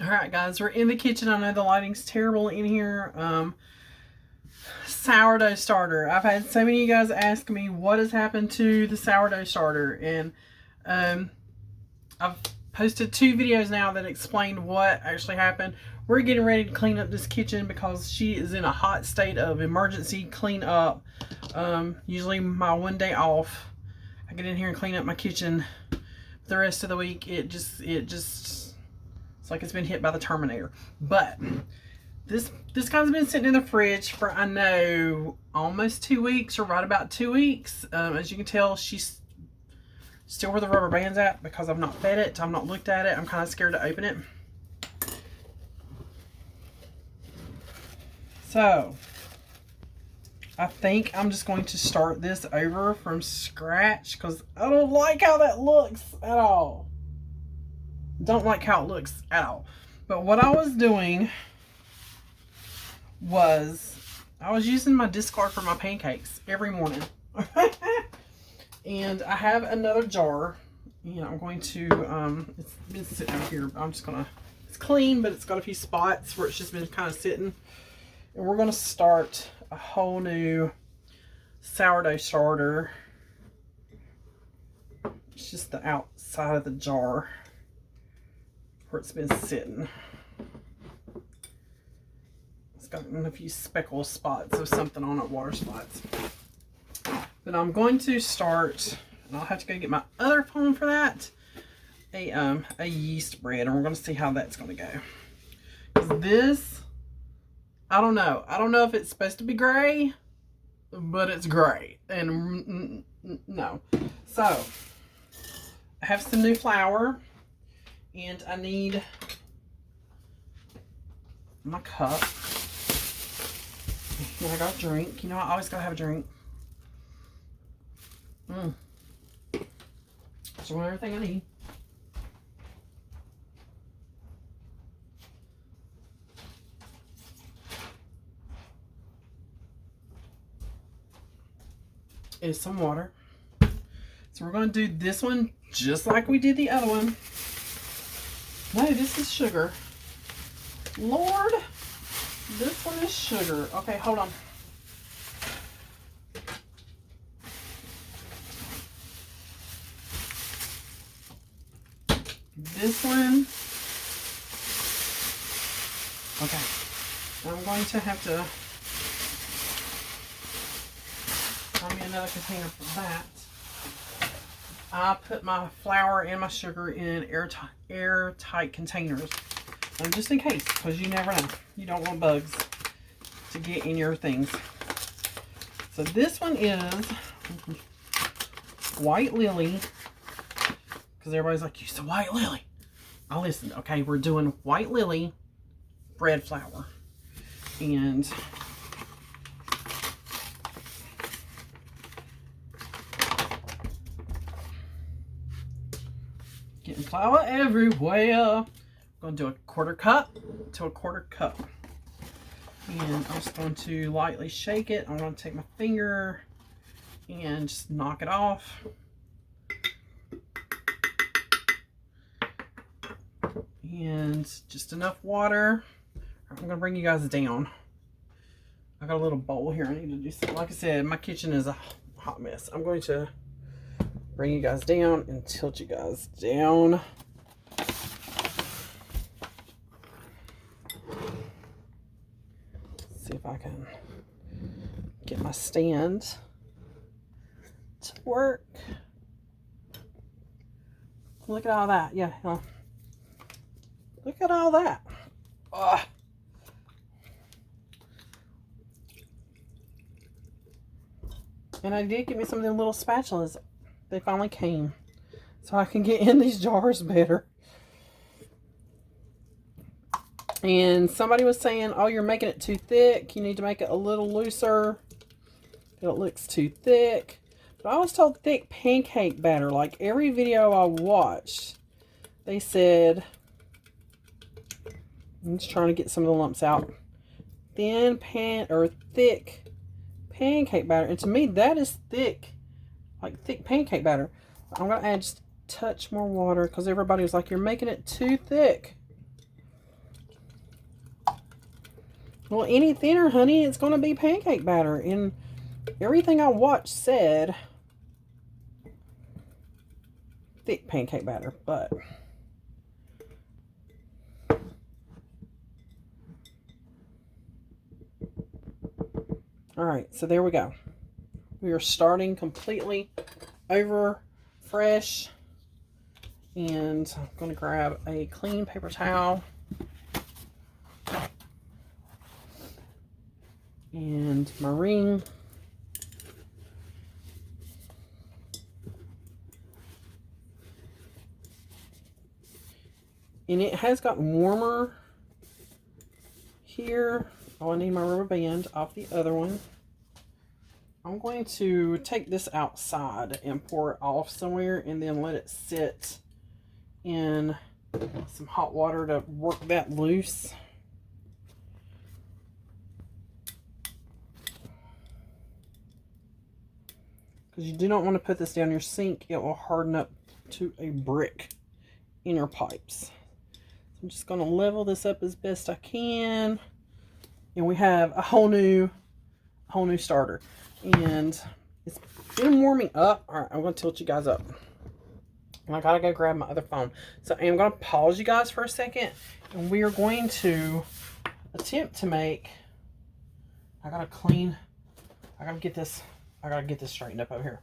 Alright guys, we're in the kitchen. I know the lighting's terrible in here. Sourdough starter. I've had so many of you guys ask me what has happened to the sourdough starter, and I've posted 2 videos now that explain what actually happened. We're getting ready to clean up this kitchen because she is in a hot state of emergency cleanup. Usually my one day off, I get in here and clean up my kitchen. The rest of the week, it just it's like it's been hit by the Terminator. But this guy's been sitting in the fridge for, I know, almost 2 weeks, or right about 2 weeks. As you can tell, she's still where the rubber band's at because I've not fed it. I've not looked at it. I'm kind of scared to open it. So I think I'm just going to start this over from scratch because I don't like how that looks at all. Don't like how it looks at all. But what I was doing was I was using my discard for my pancakes every morning. And I have another jar. You know, I'm going to, it's been sitting out here. I'm just going to, it's clean, but it's got a few spots where it's just been kind of sitting. And we're going to start a whole new sourdough starter. It's just the outside of the jar where it's been sitting. It's got a few speckle spots of something on it, water spots. But I'm going to start, and I'll have to go get my other phone for that, a yeast bread, and we're going to see how that's going to go. Because this, I don't know. I don't know if it's supposed to be gray, but it's gray. And no. So, I have some new flour. And I need my cup. And I got a drink. You know, I always gotta have a drink. So everything I need. Is some water. So we're gonna do this one just like we did the other one. No, this is sugar. Lord, this one is sugar. Okay, hold on. This one. Okay. I'm going to have to find me another container for that. I put my flour and my sugar in airtight containers. And just in case, because you never know. You don't want bugs to get in your things. So this one is White Lily. Because everybody's like, you said White Lily. I listened. Okay, we're doing White Lily bread flour. And getting flour everywhere. I'm going to do a 1/4 cup to a 1/4 cup. And I'm just going to lightly shake it. I'm going to take my finger and just knock it off. And just enough water. I'm going to bring you guys down. I got a little bowl here. I need to do something. Like I said, my kitchen is a hot mess. I'm going to bring you guys down and tilt you guys down. See if I can get my stand to work. Look at all that. Yeah. Look at all that. Ugh. And I did get me some of them little spatulas. They finally came. So I can get in these jars better. And somebody was saying, oh, you're making it too thick. You need to make it a little looser. It looks too thick. But I was told thick pancake batter. Like every video I watched, they said, I'm just trying to get some of the lumps out. Thick pancake batter. And to me, that is thick. Like thick pancake batter. I'm going to add just a touch more water because everybody was like, you're making it too thick. Well, any thinner, honey, it's going to be pancake batter. And everything I watched said thick pancake batter, but all right, so there we go. We are starting completely over fresh, and I'm going to grab a clean paper towel and my ring. And it has gotten warmer here. Oh, I need my rubber band off the other one. I'm going to take this outside and pour it off somewhere and then let it sit in some hot water to work that loose. Because you do not want to put this down your sink. It will harden up to a brick in your pipes. I'm just going to level this up as best I can. And we have a whole new starter. And it's been warming up. All right, I'm going to tilt you guys up. And I got to go grab my other phone. So I'm going to pause you guys for a second. And we are going to attempt to make, I got to get this straightened up over here.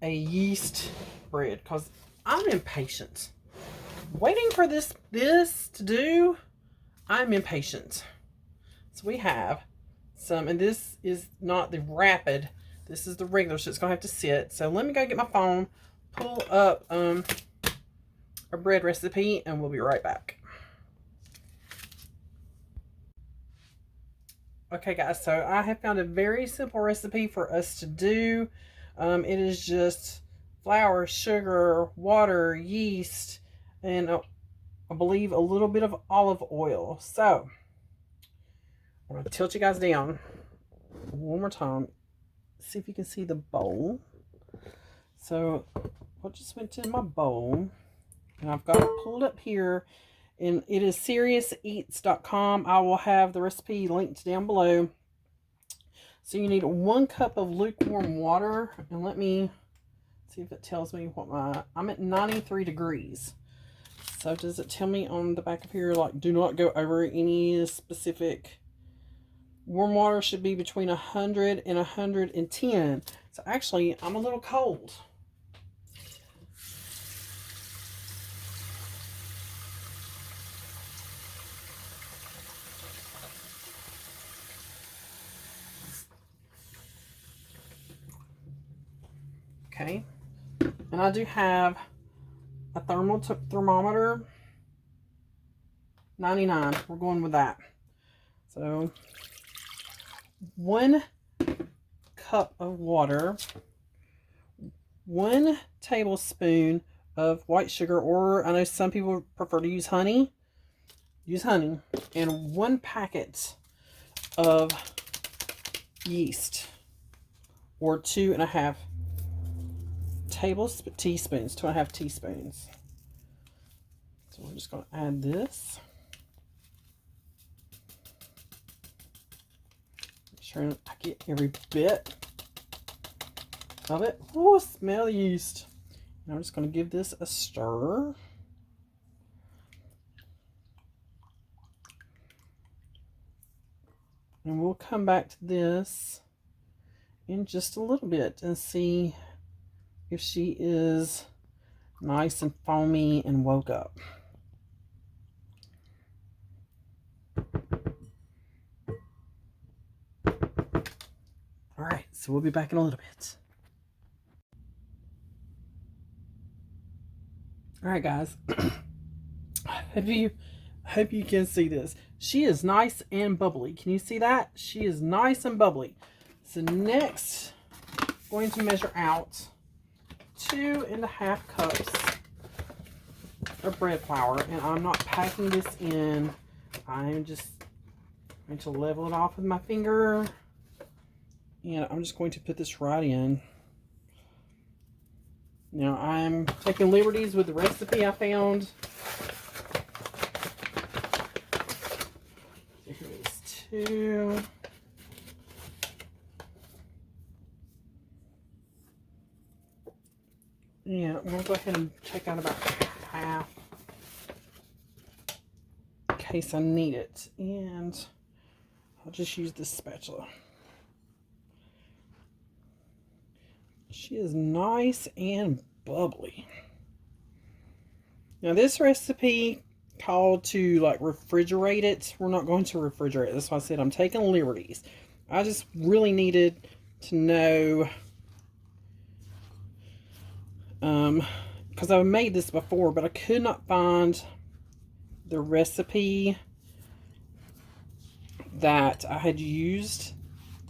A yeast bread. Because I'm impatient. Waiting for this to do, I'm impatient. So we have some, and this is not the rapid, this is the regular, so it's gonna have to sit. So let me go get my phone, pull up a bread recipe, and we'll be right back. Okay guys, so I have found a very simple recipe for us to do. It is just flour, sugar, water, yeast, and I believe a little bit of olive oil. So I'm going to tilt you guys down one more time. See if you can see the bowl. So what just went in my bowl, and I've got it pulled up here, and it is seriouseats.com. I will have the recipe linked down below. So you need 1 cup of lukewarm water, and let me see if it tells me what I'm at 93 degrees. So does it tell me on the back of here, like, do not go over any specific? Warm water should be between 100 and 110. So actually, I'm a little cold. Okay. And I do have a thermometer. 99. We're going with that. So 1 cup of water, 1 tablespoon of white sugar, or I know some people prefer to use honey. Use honey. And 1 packet of yeast, or 2.5 teaspoons. 2.5 teaspoons. So we're just going to add this. Make sure I get every bit of it. Oh, smell the yeast. And I'm just going to give this a stir. And we'll come back to this in just a little bit and see if she is nice and foamy and woke up. All right, so we'll be back in a little bit. All right, guys. Hope you can see this. She is nice and bubbly. Can you see that? She is nice and bubbly. So next, I'm going to measure out 2.5 cups of bread flour, and I'm not packing this in. I'm just going to level it off with my finger, and I'm just going to put this right in. Now I'm taking liberties with the recipe I found. Here is 2. Yeah, I'm going to go ahead and take out about half in case I need it. And I'll just use this spatula. She is nice and bubbly. Now this recipe called to like refrigerate it. We're not going to refrigerate it. That's why I said I'm taking liberties. I just really needed to know, because I've made this before, but I could not find the recipe that I had used.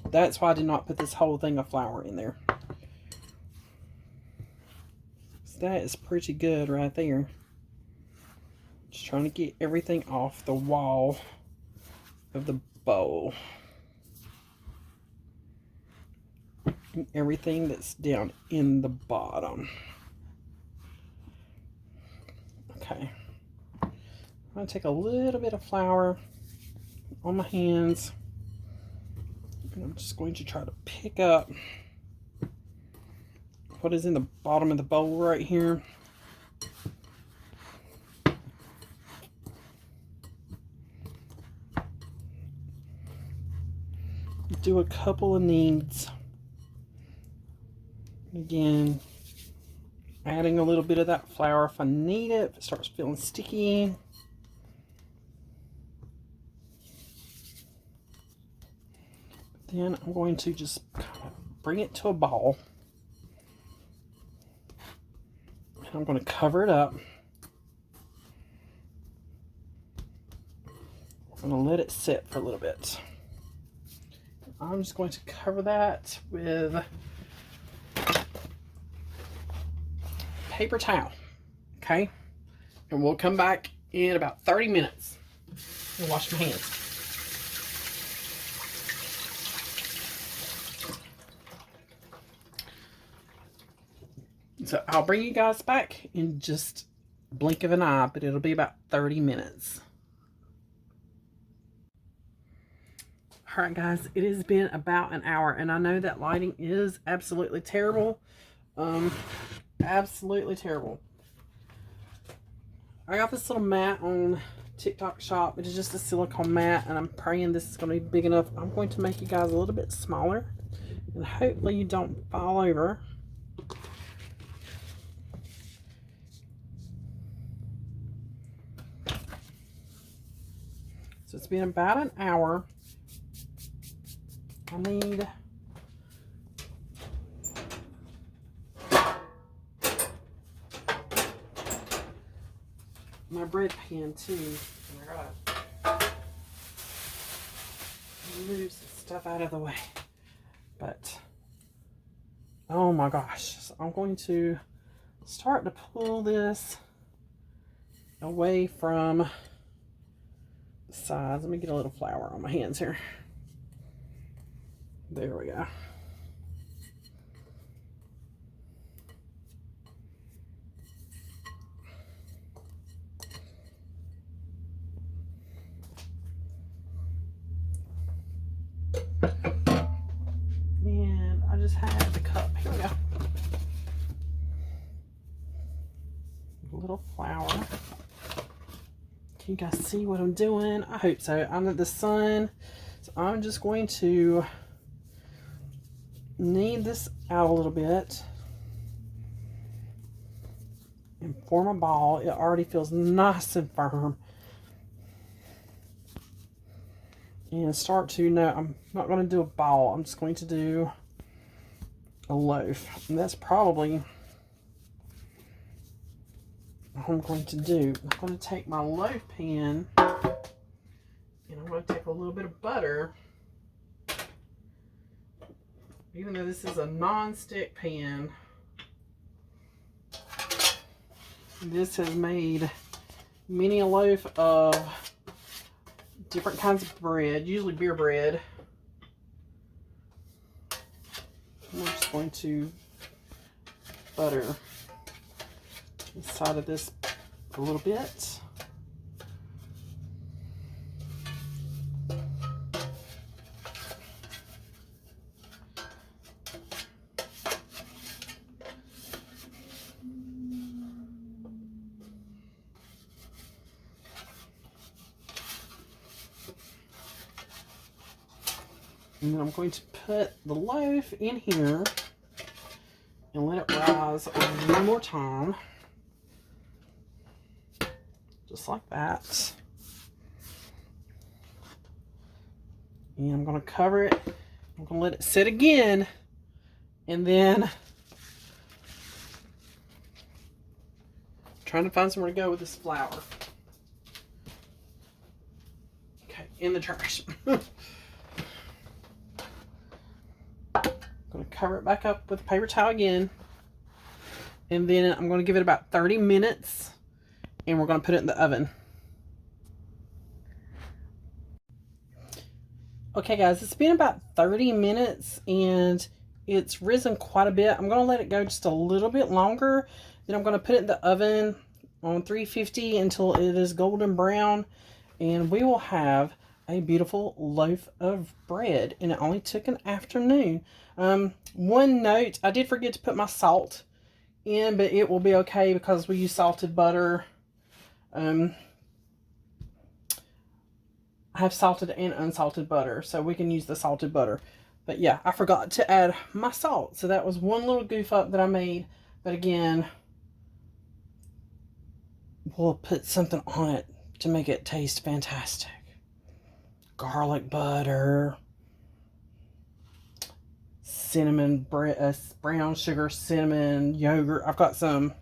That's why I did not put this whole thing of flour in there. So that is pretty good right there. Just trying to get everything off the wall of the bowl. And everything that's down in the bottom. Okay. I'm going to take a little bit of flour on my hands. And I'm just going to try to pick up what is in the bottom of the bowl right here. Do a couple of kneads. Again, adding a little bit of that flour if I need it, if it starts feeling sticky. Then I'm going to just kind of bring it to a ball. And I'm going to cover it up. I'm going to let it sit for a little bit. I'm just going to cover that with paper towel, okay? And we'll come back in about 30 minutes and wash my hands. So I'll bring you guys back in just a blink of an eye, but it'll be about 30 minutes. All right, guys, it has been about an hour, and I know that lighting is absolutely terrible. Absolutely terrible. I got this little mat on TikTok shop. It is just a silicone mat, and I'm praying this is going to be big enough. I'm going to make you guys a little bit smaller, and hopefully you don't fall over. So it's been about an hour. I need my bread pan too. I gotta move some stuff out of the way. But oh my gosh, so I'm going to start to pull this away from the sides. Let me get a little flour on my hands here. There we go. And I just had the cup. Here we go. A little flour. Can you guys see what I'm doing? I hope so. I'm in the sun, so I'm just going to knead this out a little bit and form a ball. It already feels nice and firm. And start to, no, I'm not going to do a ball. I'm just going to do a loaf. And that's probably what I'm going to do. I'm going to take my loaf pan and I'm going to take a little bit of butter. Even though this is a non-stick pan, this has made many a loaf of different kinds of bread, usually beer bread. I'm just going to butter the side of this a little bit. And then I'm going to put the loaf in here and let it rise one more time. Just like that. And I'm going to cover it. I'm going to let it sit again. And then trying to find somewhere to go with this flour. Okay, in the trash. I'm going to cover it back up with a paper towel again. And then I'm going to give it about 30 minutes. And we're going to put it in the oven. Okay guys, it's been about 30 minutes and it's risen quite a bit. I'm going to let it go just a little bit longer. Then I'm going to put it in the oven on 350 until it is golden brown. And we will have a beautiful loaf of bread. And it only took an afternoon. One note, I did forget to put my salt in, but it will be okay because we use salted butter. I have salted and unsalted butter, so we can use the salted butter. But yeah, I forgot to add my salt. So that was one little goof up that I made. But again, we'll put something on it to make it taste fantastic. Garlic butter, cinnamon, brown sugar, cinnamon, yogurt. I've got some,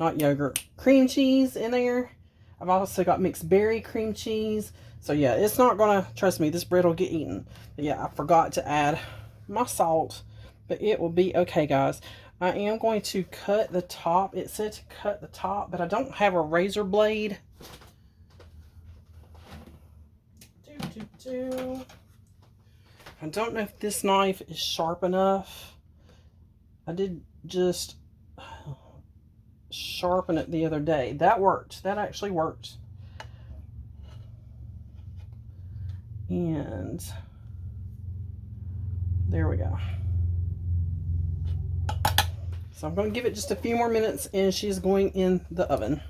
not yogurt, cream cheese in there. I've also got mixed berry cream cheese. So yeah, it's not gonna, trust me, this bread will get eaten. But yeah, I forgot to add my salt, but it will be okay, guys. I am going to cut the top. It said to cut the top, but I don't have a razor blade. I don't know if this knife is sharp enough. I did just sharpen it the other day. That worked. That actually worked. And there we go. So I'm going to give it just a few more minutes and she's going in the oven.